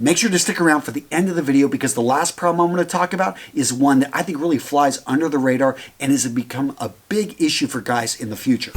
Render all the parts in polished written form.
Make sure to stick around for the end of the video because the last problem I'm going to talk about is one that I think really flies under the radar and has become a big issue for guys in the future.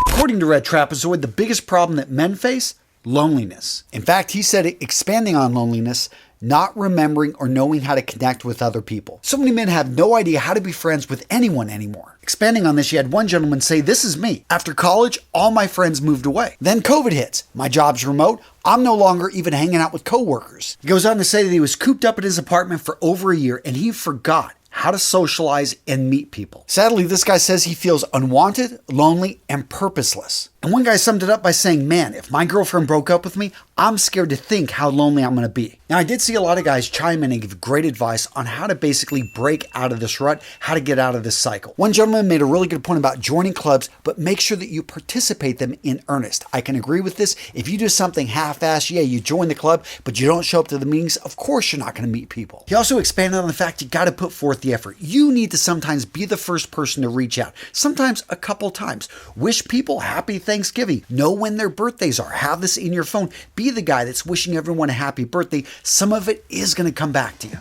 According to Red Trapezoid, the biggest problem that men face? Loneliness. In fact, he said expanding on loneliness, not remembering or knowing how to connect with other people. So many men have no idea how to be friends with anyone anymore. Expanding on this, you had one gentleman say, "This is me. After college, all my friends moved away. Then COVID hits. My job's remote. I'm no longer even hanging out with coworkers." He goes on to say that he was cooped up at his apartment for over a year and he forgot how to socialize and meet people. Sadly, this guy says he feels unwanted, lonely, and purposeless. And one guy summed it up by saying, "Man, if my girlfriend broke up with me, I'm scared to think how lonely I'm going to be." Now, I did see a lot of guys chime in and give great advice on how to basically break out of this rut, how to get out of this cycle. One gentleman made a really good point about joining clubs, but make sure that you participate them in earnest. I can agree with this. If you do something half-assed, yeah, you join the club, but you don't show up to the meetings, of course you're not going to meet people. He also expanded on the fact you got to put forth the effort. You need to sometimes be the first person to reach out, sometimes a couple times. Wish people happy Thanksgiving. Know when their birthdays are. Have this in your phone. Be the guy that's wishing everyone a happy birthday. Some of it is going to come back to you.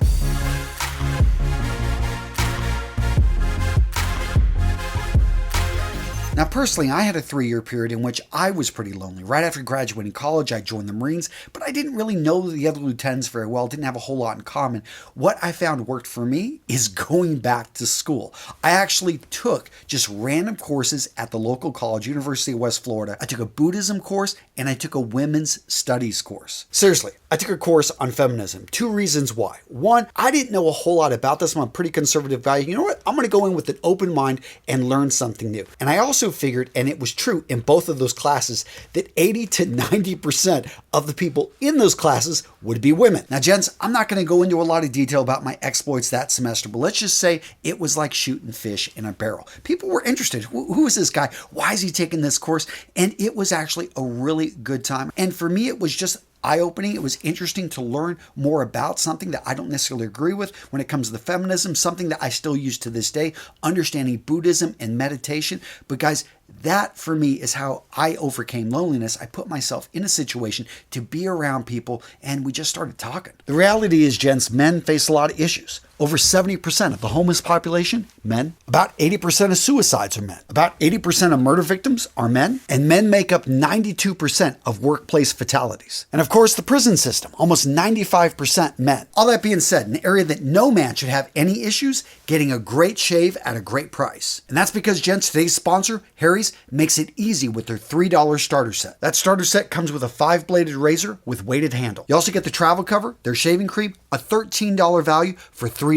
Now, personally, I had a 3-year period in which I was pretty lonely. Right after graduating college, I joined the Marines, but I didn't really know the other lieutenants very well, didn't have a whole lot in common. What I found worked for me is going back to school. I actually took just random courses at the local college, University of West Florida. I took a Buddhism course and I took a women's studies course. Seriously, I took a course on feminism. 2 reasons why. 1, I didn't know a whole lot about this. I'm a pretty conservative guy. You know what? I'm going to go in with an open mind and learn something new. And I also figured, and it was true in both of those classes, that 80 to 90% of the people in those classes would be women. Now, gents, I'm not going to go into a lot of detail about my exploits that semester, but let's just say it was like shooting fish in a barrel. People were interested. Who is this guy? Why is he taking this course? And it was actually a really good time. And for me, it was just eye-opening. It was interesting to learn more about something that I don't necessarily agree with when it comes to the feminism, something that I still use to this day, understanding Buddhism and meditation. But guys, that for me is how I overcame loneliness. I put myself in a situation to be around people and we just started talking. The reality is, gents, men face a lot of issues. Over 70% of the homeless population, men. About 80% of suicides are men. About 80% of murder victims are men. And men make up 92% of workplace fatalities. And of course, the prison system, almost 95% men. All that being said, an area that no man should have any issues, getting a great shave at a great price. And that's because, gents, today's sponsor, Harry's, makes it easy with their $3 starter set. That starter set comes with a 5-bladed razor with weighted handle. You also get the travel cover, their shaving cream, a $13 value for $3.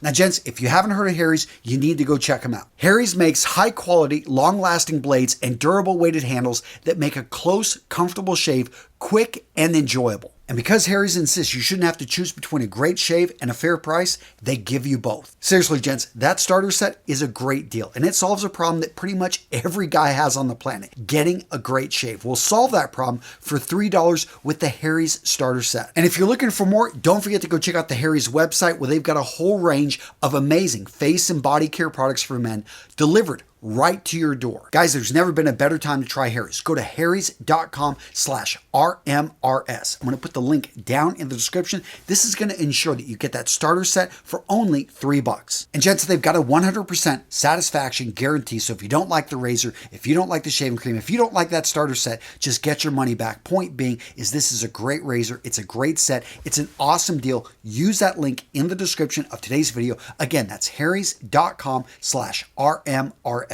Now, gents, if you haven't heard of Harry's, you need to go check them out. Harry's makes high-quality, long-lasting blades and durable weighted handles that make a close, comfortable shave quick and enjoyable. And because Harry's insists you shouldn't have to choose between a great shave and a fair price, they give you both. Seriously, gents, that starter set is a great deal, and it solves a problem that pretty much every guy has on the planet, getting a great shave. We'll solve that problem for $3 with the Harry's starter set. And if you're looking for more, don't forget to go check out the Harry's website where they've got a whole range of amazing face and body care products for men delivered right to your door. Guys, there's never been a better time to try Harry's. Go to harrys.com/RMRS. I'm going to put the link down in the description. This is going to ensure that you get that starter set for only $3. And gents, they've got a 100% satisfaction guarantee. So if you don't like the razor, if you don't like the shaving cream, if you don't like that starter set, just get your money back. Point being is this is a great razor. It's a great set. It's an awesome deal. Use that link in the description of today's video. Again, that's harrys.com/RMRS.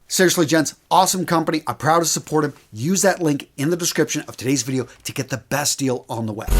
Seriously, gents, awesome company. I'm proud to support them. Use that link in the description of today's video to get the best deal on the web.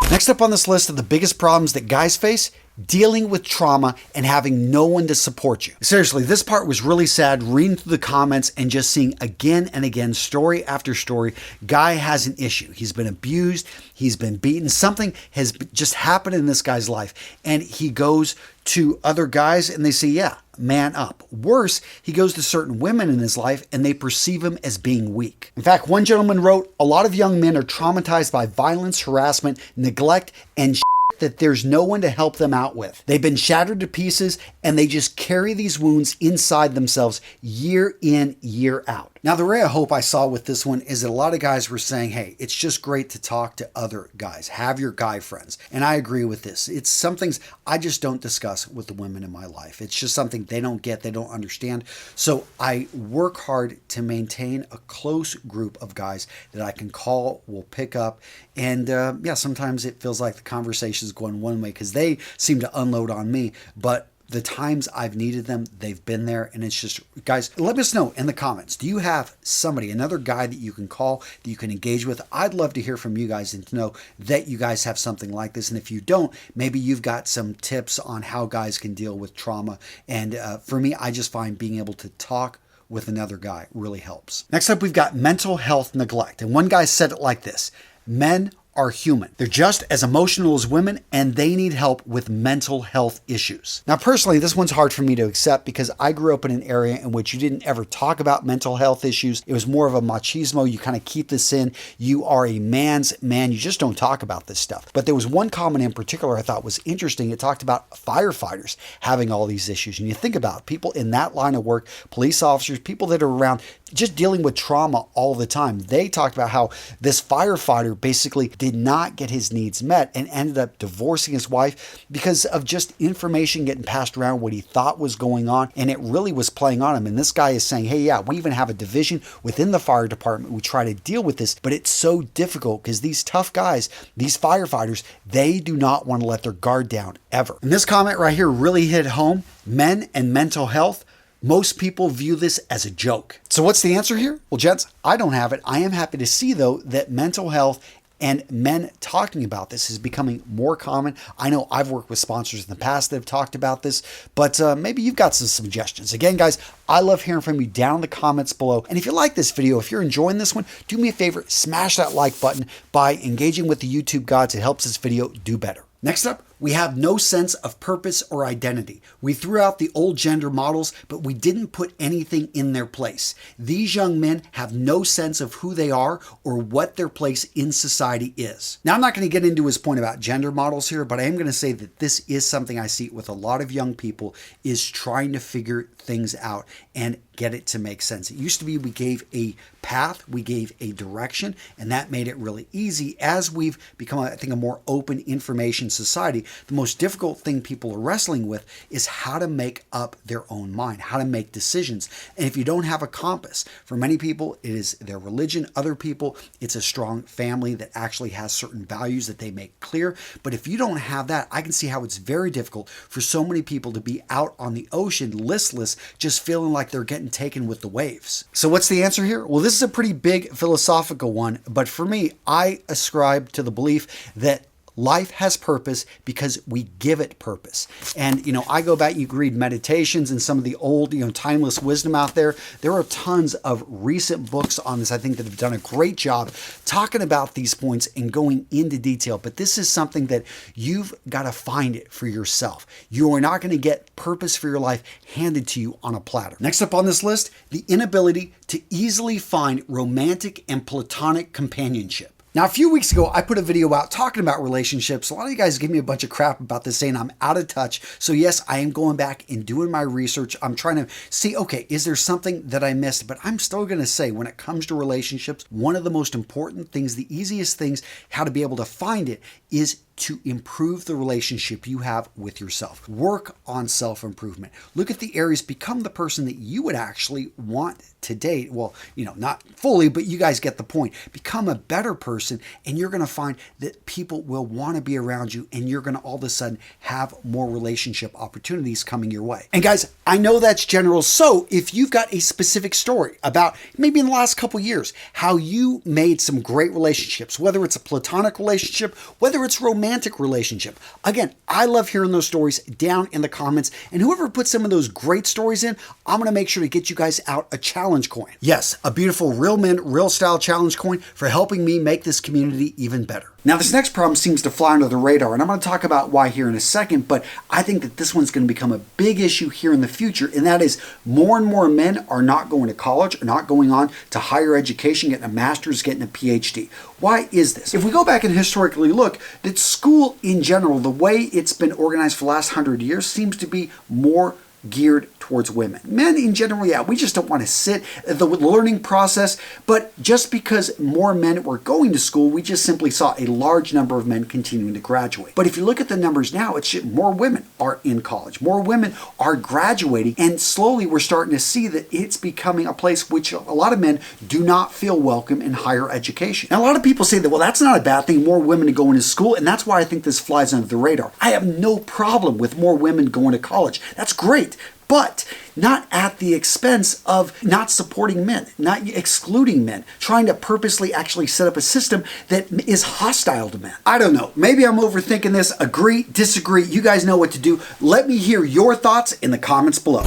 Next up on this list of the biggest problems that guys face, dealing with trauma and having no one to support you. Seriously, this part was really sad, reading through the comments and just seeing again and again, story after story, guy has an issue. He's been abused, he's been beaten, something has just happened in this guy's life, and he goes to other guys and they say, yeah, man up. Worse, he goes to certain women in his life and they perceive him as being weak. In fact, one gentleman wrote, a lot of young men are traumatized by violence, harassment, neglect, and that there's no one to help them out with. They've been shattered to pieces and they just carry these wounds inside themselves year in, year out. Now, the ray of hope I saw with this one is that a lot of guys were saying, hey, it's just great to talk to other guys. Have your guy friends. And I agree with this. It's some things I just don't discuss with the women in my life. It's just something they don't get, they don't understand. So I work hard to maintain a close group of guys that I can call, will pick up. And yeah, sometimes it feels like the conversation is going one way because they seem to unload on me. But the times I've needed them, they've been there. And it's just, guys, let us know in the comments. Do you have somebody, another guy that you can call, that you can engage with? I'd love to hear from you guys and to know that you guys have something like this. And if you don't, maybe you've got some tips on how guys can deal with trauma. And for me, I just find being able to talk with another guy really helps. Next up, we've got mental health neglect. And one guy said it like this: men are human. They're just as emotional as women, and they need help with mental health issues. Now, personally, this one's hard for me to accept because I grew up in an area in which you didn't ever talk about mental health issues. It was more of a machismo. You kind of keep this in. You are a man's man. You just don't talk about this stuff. But there was one comment in particular I thought was interesting. It talked about firefighters having all these issues. And you think about people in that line of work, police officers, people that are around just dealing with trauma all the time. They talked about how this firefighter basically did not get his needs met and ended up divorcing his wife because of just information getting passed around what he thought was going on, and it really was playing on him. And this guy is saying, hey, yeah, we even have a division within the fire department. We try to deal with this, but it's so difficult because these tough guys, these firefighters, they do not want to let their guard down ever. And this comment right here really hit home. Men and mental health. Most people view this as a joke. So what's the answer here? Well, gents, I don't have it. I am happy to see, though, that mental health and men talking about this is becoming more common. I know I've worked with sponsors in the past that have talked about this, but maybe you've got some suggestions. Again, guys, I love hearing from you down in the comments below. And if you like this video, if you're enjoying this one, do me a favor, smash that like button by engaging with the YouTube gods. It helps this video do better. Next up, we have no sense of purpose or identity. We threw out the old gender models, but we didn't put anything in their place. These young men have no sense of who they are or what their place in society is. Now, I'm not going to get into his point about gender models here, but I am going to say that this is something I see with a lot of young people, is trying to figure things out and get it to make sense. It used to be we gave a path, we gave a direction, and that made it really easy. As we've become, I think, a more open information society, the most difficult thing people are wrestling with is how to make up their own mind, how to make decisions. And if you don't have a compass, for many people, it is their religion. Other people, it's a strong family that actually has certain values that they make clear. But if you don't have that, I can see how it's very difficult for so many people to be out on the ocean listless, just feeling like they're getting taken with the waves. So what's the answer here? Well, this is a pretty big philosophical one, but for me, I ascribe to the belief that life has purpose because we give it purpose. And, I go back, you can read meditations and some of the old, timeless wisdom out there. There are tons of recent books on this, I think, that have done a great job talking about these points and going into detail. But this is something that you've got to find it for yourself. You are not going to get purpose for your life handed to you on a platter. Next up on this list, the inability to easily find romantic and platonic companionship. Now, a few weeks ago, I put a video out talking about relationships. A lot of you guys give me a bunch of crap about this, saying I'm out of touch. So yes, I am going back and doing my research. I'm trying to see, okay, is there something that I missed? But I'm still going to say, when it comes to relationships, one of the most important things, the easiest things, how to be able to find it, is to improve the relationship you have with yourself. Work on self-improvement. Look at the areas, become the person that you would actually want to date. Well, not fully, but you guys get the point. Become a better person, and you're going to find that people will want to be around you, and you're going to all of a sudden have more relationship opportunities coming your way. And guys, I know that's general. So if you've got a specific story about maybe in the last couple years, how you made some great relationships, whether it's a platonic relationship, whether it's romantic relationship. Again, I love hearing those stories down in the comments, and whoever puts some of those great stories in, I'm going to make sure to get you guys out a challenge coin. Yes, a beautiful Real Men, Real Style challenge coin for helping me make this community even better. Now, this next problem seems to fly under the radar, and I'm going to talk about why here in a second, but I think that this one's going to become a big issue here in the future, and that is more and more men are not going to college, are not going on to higher education, getting a master's, getting a PhD. Why is this? If we go back and historically look, that school in general, the way it's been organized for the last 100 years, seems to be more geared towards women. Men in general, yeah, we just don't want to sit the learning process, but just because more men were going to school, we just simply saw a large number of men continuing to graduate. But if you look at the numbers now, it's more women are in college, more women are graduating, and slowly we're starting to see that it's becoming a place which a lot of men do not feel welcome in higher education. Now, a lot of people say that, well, that's not a bad thing, more women to go into school, and that's why I think this flies under the radar. I have no problem with more women going to college. That's great. But not at the expense of not supporting men, not excluding men, trying to purposely actually set up a system that is hostile to men. I don't know. Maybe I'm overthinking this. Agree, disagree. You guys know what to do. Let me hear your thoughts in the comments below.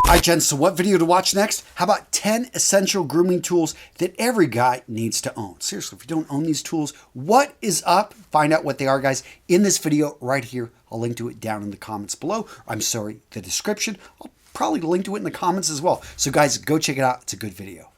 All right, Jen, so what video to watch next? How about 10 essential grooming tools that every guy needs to own? Seriously, if you don't own these tools, what is up? Find out what they are, guys, in this video right here. I'll link to it down in the comments below. I'm sorry, the description. I'll probably link to it in the comments as well. So guys, go check it out. It's a good video.